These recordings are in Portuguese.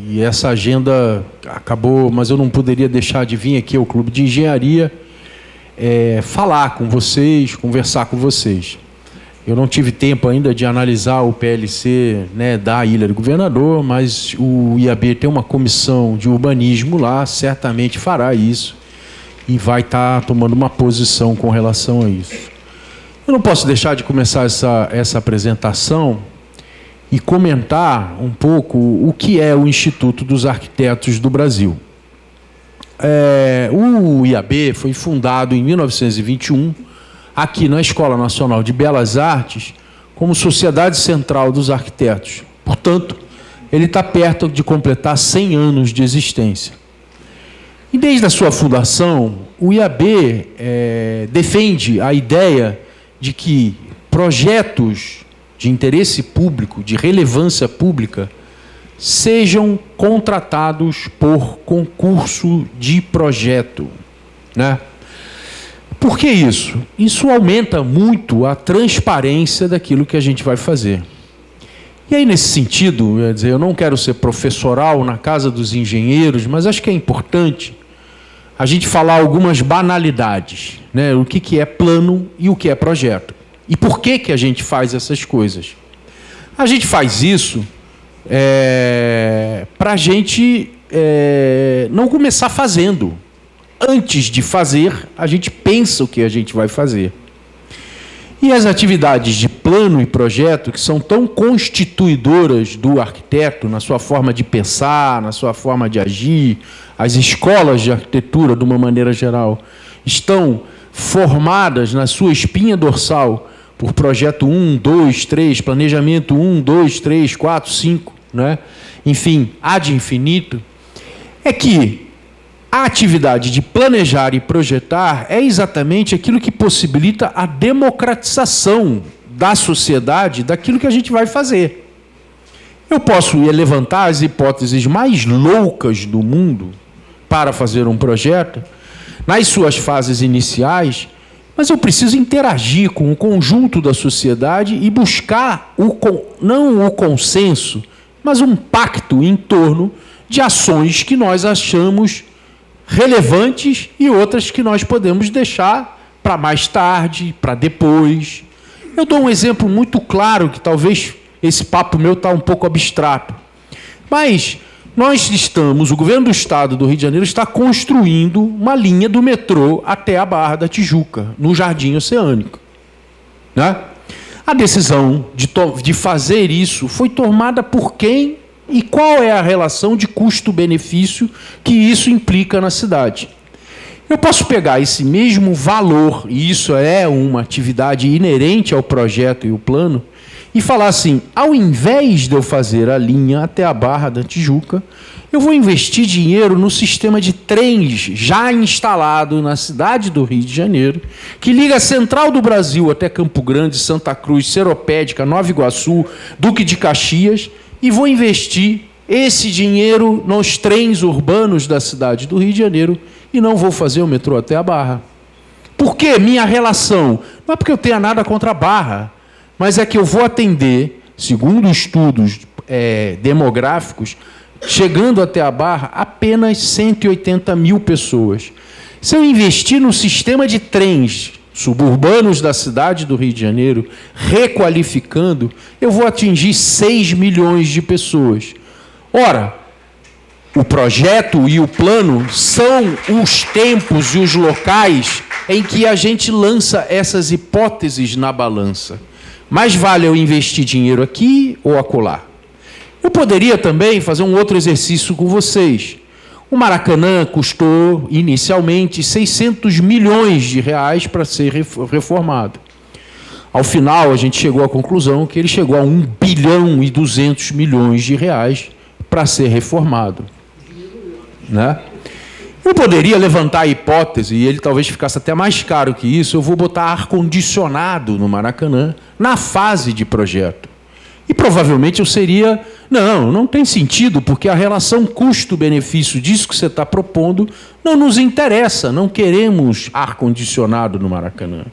E essa agenda acabou, mas eu não poderia deixar de vir aqui ao Clube de Engenharia falar com vocês, conversar com vocês. Eu não tive tempo ainda de analisar o PLC, né, da Ilha do Governador, mas o IAB tem uma comissão de urbanismo lá, certamente fará isso e vai estar tomando uma posição com relação a isso. Eu não posso deixar de começar essa apresentação e comentar um pouco o que é o Instituto dos Arquitetos do Brasil. O IAB foi fundado em 1921, aqui na Escola Nacional de Belas Artes, como Sociedade Central dos Arquitetos. Portanto, ele está perto de completar 100 anos de existência. E desde a sua fundação, o IAB defende a ideia de que projetos de interesse público, de relevância pública, sejam contratados por concurso de projeto, né? Por que isso? Isso aumenta muito a transparência daquilo que a gente vai fazer. E aí, nesse sentido, eu não quero ser professoral na casa dos engenheiros, mas acho que é importante a gente falar algumas banalidades, né? O que é plano e o que é projeto. E por que a gente faz essas coisas? A gente faz isso para a gente não começar fazendo. Antes de fazer, a gente pensa o que a gente vai fazer. E as atividades de plano e projeto, que são tão constituidoras do arquiteto, na sua forma de pensar, na sua forma de agir, as escolas de arquitetura, de uma maneira geral, estão formadas na sua espinha dorsal por projeto 1, 2, 3, planejamento 1, 2, 3, 4, 5, né? Enfim, ad infinito, é que a atividade de planejar e projetar é exatamente aquilo que possibilita a democratização da sociedade daquilo que a gente vai fazer. Eu posso levantar as hipóteses mais loucas do mundo para fazer um projeto, nas suas fases iniciais, mas eu preciso interagir com o conjunto da sociedade e buscar não o consenso, mas um pacto em torno de ações que nós achamos relevantes e outras que nós podemos deixar para mais tarde, para depois. Eu dou um exemplo muito claro, que talvez esse papo meu está um pouco abstrato. Mas o governo do Estado do Rio de Janeiro está construindo uma linha do metrô até a Barra da Tijuca, no Jardim Oceânico, né? A decisão de fazer isso foi tomada por quem e qual é a relação de custo-benefício que isso implica na cidade. Eu posso pegar esse mesmo valor, e isso é uma atividade inerente ao projeto e o plano, e falar assim, ao invés de eu fazer a linha até a Barra da Tijuca, eu vou investir dinheiro no sistema de trens já instalado na cidade do Rio de Janeiro, que liga a Central do Brasil até Campo Grande, Santa Cruz, Seropédica, Nova Iguaçu, Duque de Caxias, e vou investir esse dinheiro nos trens urbanos da cidade do Rio de Janeiro e não vou fazer o metrô até a Barra. Por quê? Minha relação, não é porque eu tenha nada contra a Barra, mas é que eu vou atender, segundo estudos demográficos, chegando até a Barra, apenas 180 mil pessoas. Se eu investir no sistema de trens suburbanos da cidade do Rio de Janeiro, requalificando, eu vou atingir 6 milhões de pessoas. Ora, o projeto e o plano são os tempos e os locais em que a gente lança essas hipóteses na balança. Mais vale eu investir dinheiro aqui ou acolá? Eu poderia também fazer um outro exercício com vocês. O Maracanã custou, inicialmente, 600 milhões de reais para ser reformado. Ao final, a gente chegou à conclusão que ele chegou a 1 bilhão e 200 milhões de reais para ser reformado, né? Eu poderia levantar a hipótese, e ele talvez ficasse até mais caro que isso, eu vou botar ar-condicionado no Maracanã, na fase de projeto. E provavelmente eu seria, não tem sentido, porque a relação custo-benefício disso que você está propondo não nos interessa, não queremos ar-condicionado no Maracanã.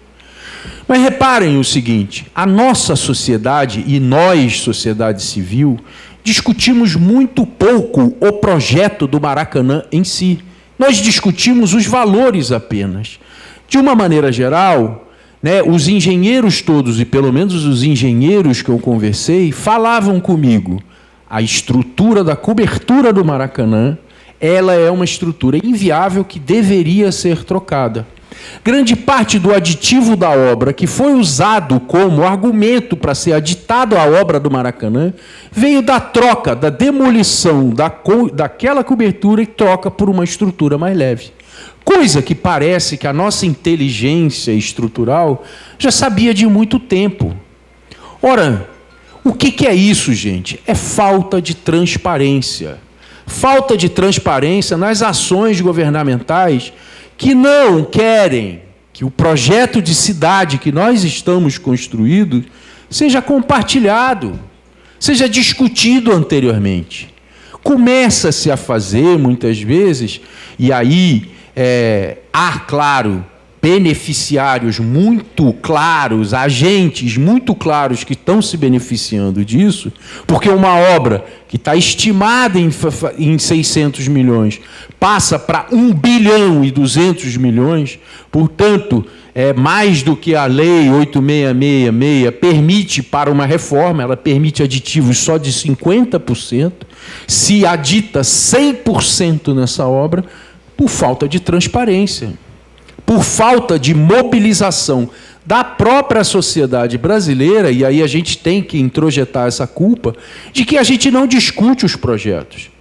Mas reparem o seguinte, a nossa sociedade, e nós, sociedade civil, discutimos muito pouco o projeto do Maracanã em si. Nós discutimos os valores apenas. De uma maneira geral, né, os engenheiros todos, e pelo menos os engenheiros que eu conversei, falavam comigo: a estrutura da cobertura do Maracanã, ela é uma estrutura inviável que deveria ser trocada. Grande parte do aditivo da obra, que foi usado como argumento para ser aditado à obra do Maracanã, veio da troca, da demolição daquela cobertura e troca por uma estrutura mais leve. Coisa que parece que a nossa inteligência estrutural já sabia de muito tempo. Ora, o que é isso, gente? É falta de transparência. Falta de transparência nas ações governamentais que não querem que o projeto de cidade que nós estamos construindo seja compartilhado, seja discutido anteriormente. Começa-se a fazer, muitas vezes, e aí há, claro, beneficiários muito claros, agentes muito claros que estão se beneficiando disso, porque uma obra que está estimada em 600 milhões passa para 1 bilhão e 200 milhões, portanto, é mais do que a Lei 8666 permite para uma reforma, ela permite aditivos só de 50%, se adita 100% nessa obra, por falta de transparência, por falta de mobilização da própria sociedade brasileira, e aí a gente tem que introjetar essa culpa, de que a gente não discute os projetos.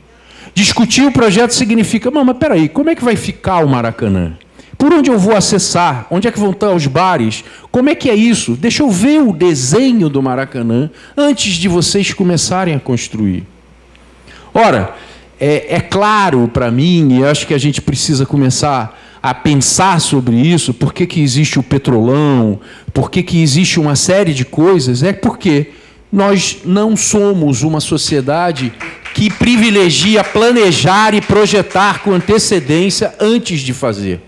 Discutir o projeto significa, mas peraí, como é que vai ficar o Maracanã? Por onde eu vou acessar? Onde é que vão estar os bares? Como é que é isso? Deixa eu ver o desenho do Maracanã antes de vocês começarem a construir. Ora, é claro para mim, e acho que a gente precisa começar a pensar sobre isso, por que existe o Petrolão, por que existe uma série de coisas, é porque nós não somos uma sociedade que privilegia planejar e projetar com antecedência antes de fazer.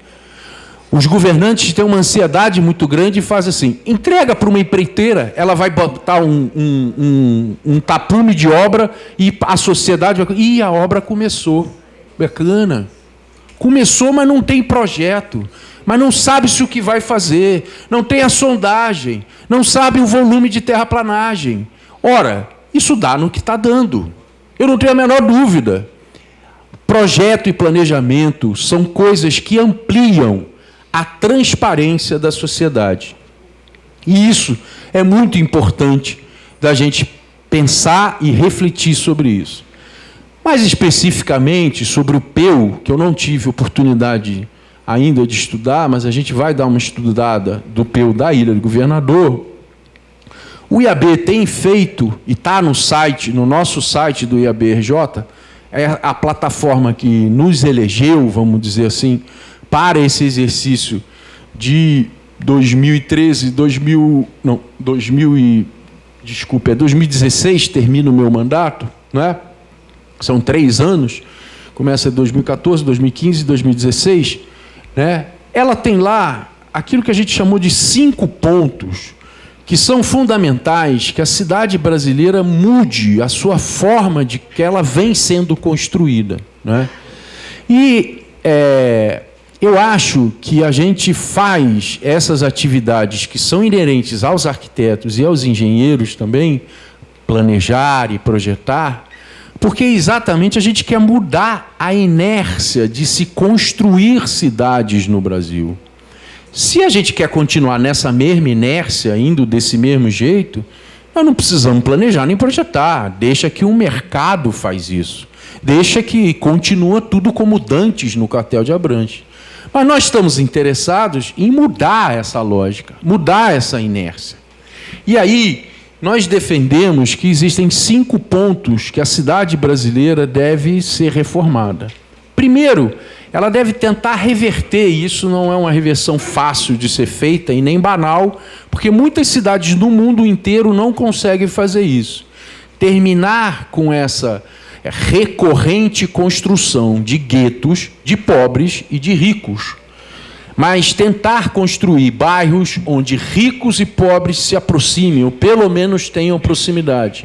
Os governantes têm uma ansiedade muito grande e fazem assim, entrega para uma empreiteira, ela vai botar um tapume de obra e a sociedade vai... Ih, a obra começou. Bacana. Começou, mas não tem projeto, mas não sabe se o que vai fazer, não tem a sondagem, não sabe o volume de terraplanagem. Ora, isso dá no que está dando. Eu não tenho a menor dúvida. Projeto e planejamento são coisas que ampliam a transparência da sociedade. E isso é muito importante da gente pensar e refletir sobre isso. Mais especificamente sobre o PEU, que eu não tive oportunidade ainda de estudar, mas a gente vai dar uma estudada do PEU da Ilha do Governador. O IAB tem feito, e está no site, no nosso site do IABRJ, é a plataforma que nos elegeu, vamos dizer assim, para esse exercício de 2016, termina o meu mandato, não é? São 3 anos, começa em 2014, 2015 e 2016, né? Ela tem lá aquilo que a gente chamou de 5 pontos, que são fundamentais, que a cidade brasileira mude a sua forma de que ela vem sendo construída, né? E eu acho que a gente faz essas atividades que são inerentes aos arquitetos e aos engenheiros também, planejar e projetar, porque exatamente a gente quer mudar a inércia de se construir cidades no Brasil. Se a gente quer continuar nessa mesma inércia, indo desse mesmo jeito, nós não precisamos planejar nem projetar. Deixa que o mercado faz isso. Deixa que continua tudo como dantes no Quartel de Abrantes. Mas nós estamos interessados em mudar essa lógica, mudar essa inércia. E aí, nós defendemos que existem 5 pontos que a cidade brasileira deve ser reformada. Primeiro, ela deve tentar reverter, e isso não é uma reversão fácil de ser feita e nem banal, porque muitas cidades do mundo inteiro não conseguem fazer isso. Terminar com essa recorrente construção de guetos de pobres e de ricos, mas tentar construir bairros onde ricos e pobres se aproximem, ou pelo menos tenham proximidade.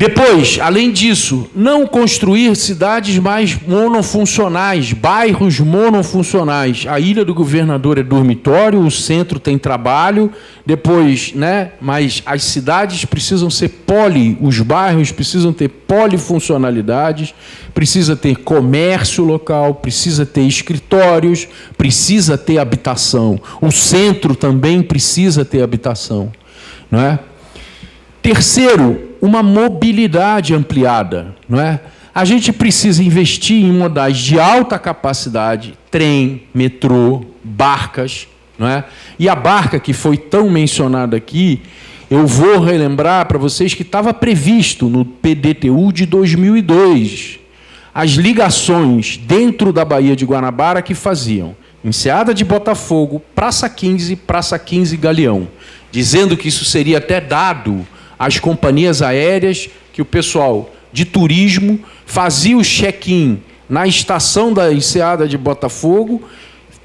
Depois, além disso, não construir cidades mais monofuncionais, bairros monofuncionais. A Ilha do Governador é dormitório, o centro tem trabalho, depois, né? Mas as cidades precisam ser os bairros precisam ter polifuncionalidades, precisa ter comércio local, precisa ter escritórios, precisa ter habitação. O centro também precisa ter habitação, não é? Terceiro, uma mobilidade ampliada, não é? A gente precisa investir em modais de alta capacidade, trem, metrô, barcas, não é? E a barca que foi tão mencionada aqui, eu vou relembrar para vocês que estava previsto no PDTU de 2002 as ligações dentro da Baía de Guanabara que faziam Enseada de Botafogo, Praça 15, Praça 15 Galeão, dizendo que isso seria até dado às companhias aéreas, que o pessoal de turismo fazia o check-in na estação da Enseada de Botafogo,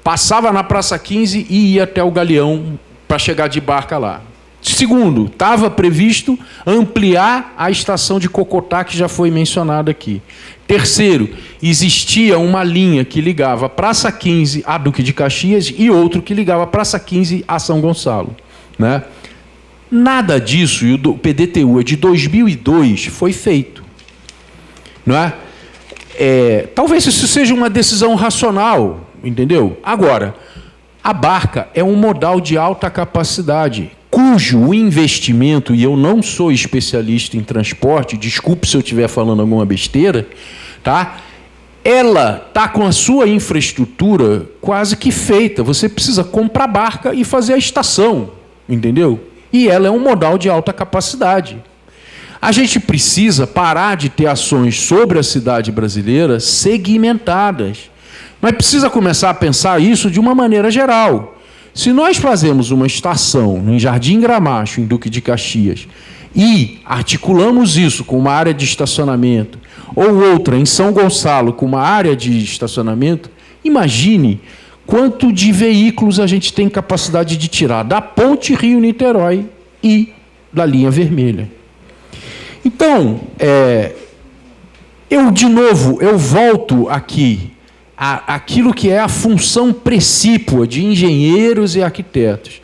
passava na Praça 15 e ia até o Galeão para chegar de barca lá. Segundo, estava previsto ampliar a estação de Cocotá, que já foi mencionada aqui. Terceiro, existia uma linha que ligava Praça 15 a Duque de Caxias e outro que ligava Praça 15 a São Gonçalo, né? Nada disso, e o PDTU é de 2002, foi feito, não é? Talvez isso seja uma decisão racional, entendeu? Agora, a barca é um modal de alta capacidade, cujo investimento, e eu não sou especialista em transporte, desculpe se eu estiver falando alguma besteira, tá? Ela está com a sua infraestrutura quase que feita. Você precisa comprar barca e fazer a estação, entendeu? E ela é um modal de alta capacidade. A gente precisa parar de ter ações sobre a cidade brasileira segmentadas. Mas precisa começar a pensar isso de uma maneira geral. Se nós fazemos uma estação em Jardim Gramacho, em Duque de Caxias, e articulamos isso com uma área de estacionamento, ou outra em São Gonçalo com uma área de estacionamento, imagine quanto de veículos a gente tem capacidade de tirar da ponte Rio-Niterói e da linha vermelha. Então, eu volto aqui àquilo que é a função precípua de engenheiros e arquitetos: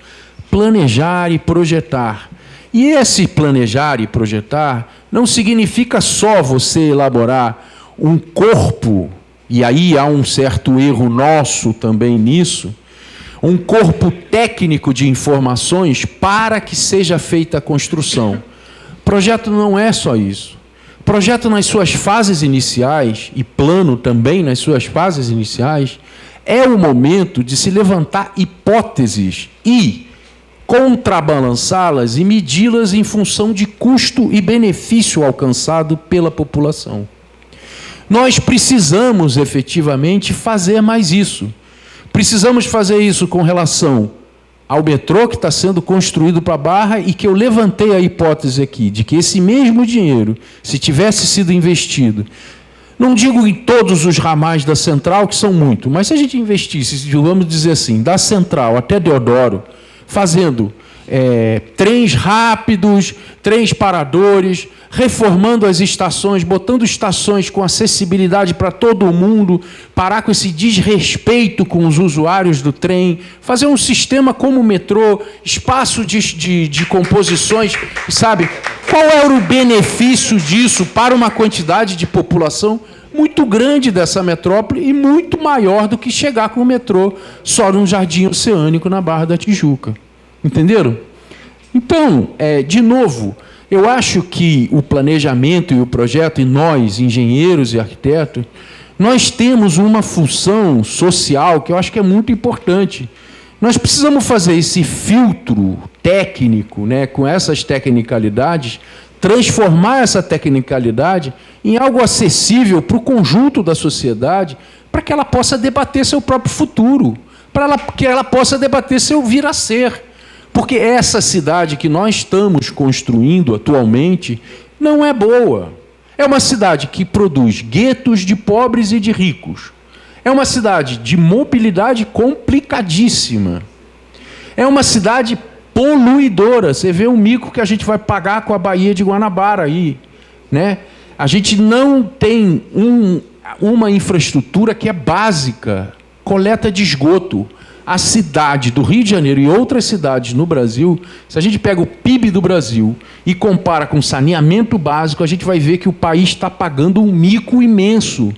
planejar e projetar. E esse planejar e projetar não significa só você elaborar um corpo, e aí há um certo erro nosso também nisso, um corpo técnico de informações para que seja feita a construção. Projeto não é só isso. Projeto nas suas fases iniciais, e plano também nas suas fases iniciais, é o momento de se levantar hipóteses e contrabalançá-las e medi-las em função de custo e benefício alcançado pela população. Nós precisamos efetivamente fazer mais isso. Precisamos fazer isso com relação ao metrô que está sendo construído para a Barra, e que eu levantei a hipótese aqui de que esse mesmo dinheiro, se tivesse sido investido, não digo em todos os ramais da Central, que são muito, mas se a gente investisse, vamos dizer assim, da Central até Deodoro, fazendo trens rápidos, trens paradores, reformando as estações, botando estações com acessibilidade para todo mundo, parar com esse desrespeito com os usuários do trem, fazer um sistema como o metrô, espaço de composições, sabe? Qual era o benefício disso para uma quantidade de população muito grande dessa metrópole e muito maior do que chegar com o metrô só num jardim oceânico na Barra da Tijuca? Entenderam? Então, de novo, eu acho que o planejamento e o projeto, e nós, engenheiros e arquitetos, nós temos uma função social que eu acho que é muito importante. Nós precisamos fazer esse filtro técnico, né, com essas tecnicalidades, transformar essa tecnicalidade em algo acessível para o conjunto da sociedade, para que ela possa debater seu próprio futuro, para que ela possa debater seu vir a ser. Porque essa cidade que nós estamos construindo atualmente não é boa. É uma cidade que produz guetos de pobres e de ricos. É uma cidade de mobilidade complicadíssima. É uma cidade poluidora. Você vê o mico que a gente vai pagar com a Baía de Guanabara aí. né? A gente não tem uma infraestrutura que é básica, coleta de esgoto. A cidade do Rio de Janeiro e outras cidades no Brasil, se a gente pega o PIB do Brasil e compara com saneamento básico, a gente vai ver que o país está pagando um mico imenso.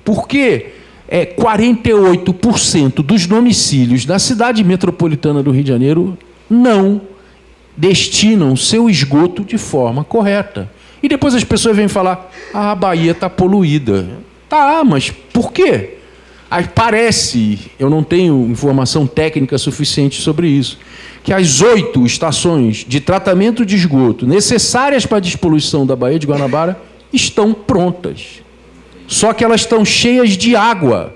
Porque 48% dos domicílios da cidade metropolitana do Rio de Janeiro não destinam seu esgoto de forma correta. E depois as pessoas vêm falar, a Bahia está poluída. Tá, mas por quê? Aí parece, eu não tenho informação técnica suficiente sobre isso, que as 8 estações de tratamento de esgoto necessárias para a despoluição da Baía de Guanabara estão prontas. Só que elas estão cheias de água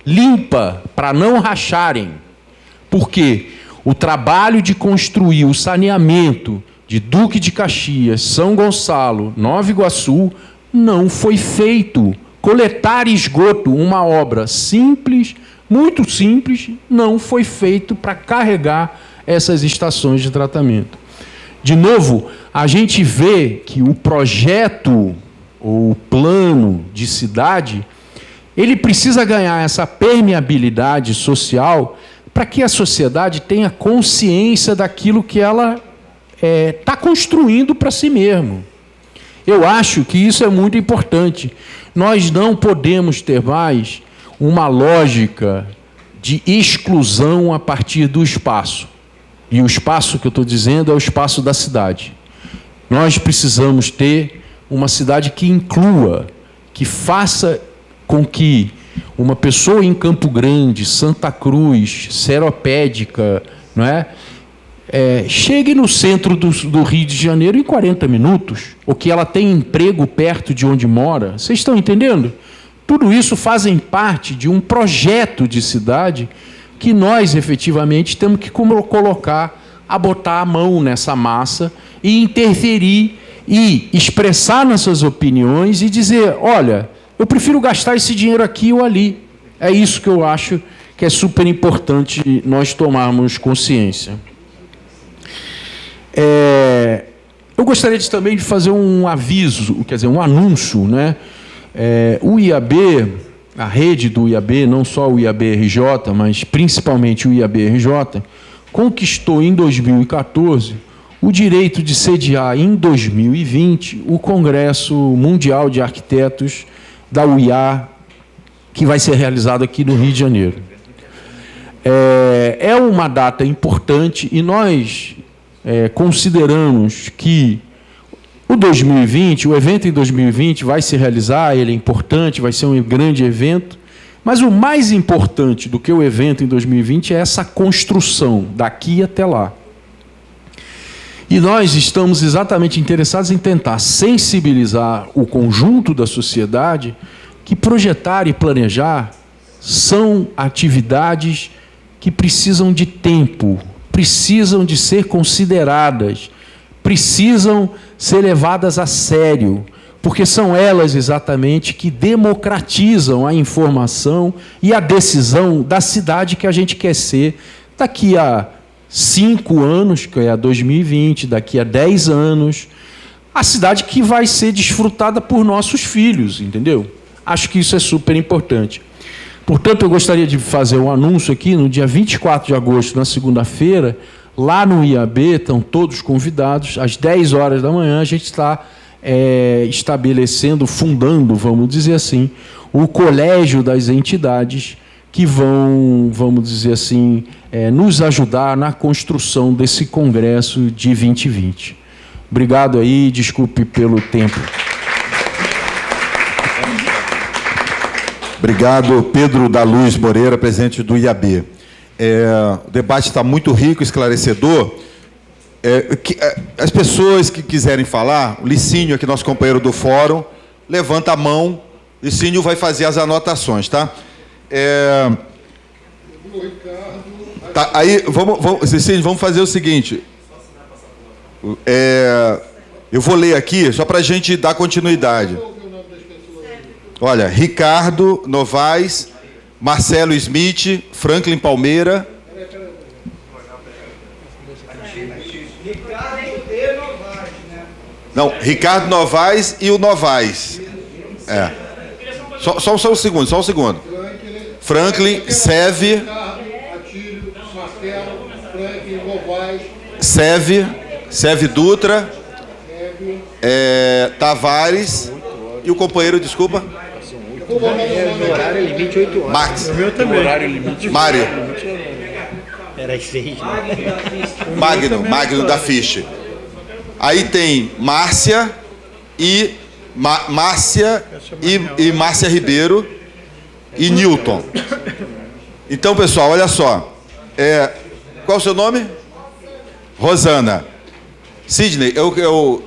limpa para não racharem. Por quê? O trabalho de construir o saneamento de Duque de Caxias, São Gonçalo, Nova Iguaçu, não foi feito. Coletar esgoto, uma obra simples, muito simples, não foi feito para carregar essas estações de tratamento. De novo, a gente vê que o projeto ou o plano de cidade, ele precisa ganhar essa permeabilidade social para que a sociedade tenha consciência daquilo que ela está construindo para si mesmo. Eu acho que isso é muito importante. Nós não podemos ter mais uma lógica de exclusão a partir do espaço. E o espaço que eu estou dizendo é o espaço da cidade. Nós precisamos ter uma cidade que inclua, que faça com que uma pessoa em Campo Grande, Santa Cruz, Seropédica, não é? Chegue no centro do Rio de Janeiro em 40 minutos, ou que ela tenha emprego perto de onde mora. Vocês estão entendendo? Tudo isso fazem parte de um projeto de cidade que nós, efetivamente, temos que botar a mão nessa massa e interferir e expressar nossas opiniões e dizer, olha, eu prefiro gastar esse dinheiro aqui ou ali. É isso que eu acho que é super importante nós tomarmos consciência. Eu gostaria também de fazer um aviso, quer dizer, um anúncio, né? O IAB, a rede do IAB, não só o IAB-RJ, mas principalmente o IAB-RJ, conquistou em 2014 o direito de sediar em 2020 o Congresso Mundial de Arquitetos da UIA, que vai ser realizado aqui no Rio de Janeiro. É uma data importante e nós consideramos que o evento em 2020 vai se realizar, ele é importante, vai ser um grande evento, mas o mais importante do que o evento em 2020 é essa construção daqui até lá. E nós estamos exatamente interessados em tentar sensibilizar o conjunto da sociedade que projetar e planejar são atividades que precisam de tempo, precisam de ser consideradas, precisam ser levadas a sério, porque são elas exatamente que democratizam a informação e a decisão da cidade que a gente quer ser daqui a 5 anos, que é a 2020, daqui a 10 anos, a cidade que vai ser desfrutada por nossos filhos, entendeu? Acho que isso é super importante. Portanto, eu gostaria de fazer um anúncio aqui, no dia 24 de agosto, na segunda-feira, lá no IAB, estão todos convidados, às 10 horas da manhã, a gente está fundando, vamos dizer assim, o colégio das entidades que vão, vamos dizer assim, nos ajudar na construção desse congresso de 2020. Obrigado aí, desculpe pelo tempo. Obrigado, Pedro da Luz Moreira, presidente do IAB. O debate está muito rico, esclarecedor. As pessoas que quiserem falar, o Licínio, aqui nosso companheiro do fórum, levanta a mão, Licínio vai fazer as anotações, tá? Tá, aí, Licínio, vamos fazer o seguinte. Eu vou ler aqui, só para a gente dar continuidade. Olha, Ricardo Novaes, Marcelo Smith, Franklin Palmeira. Não, Ricardo Novaes e o Novaes. É. Só um segundo. Franklin, Seve. Seve Dutra. Tavares. E o companheiro, desculpa? No horário limite 8 horas. Max. O meu também. Horário limite. Mário. Era às 6, né? Magno da Fiche. Aí tem Márcia e Márcia Ribeiro e Newton. Então, pessoal, olha só. Qual é o seu nome? Rosana. Sidney, eu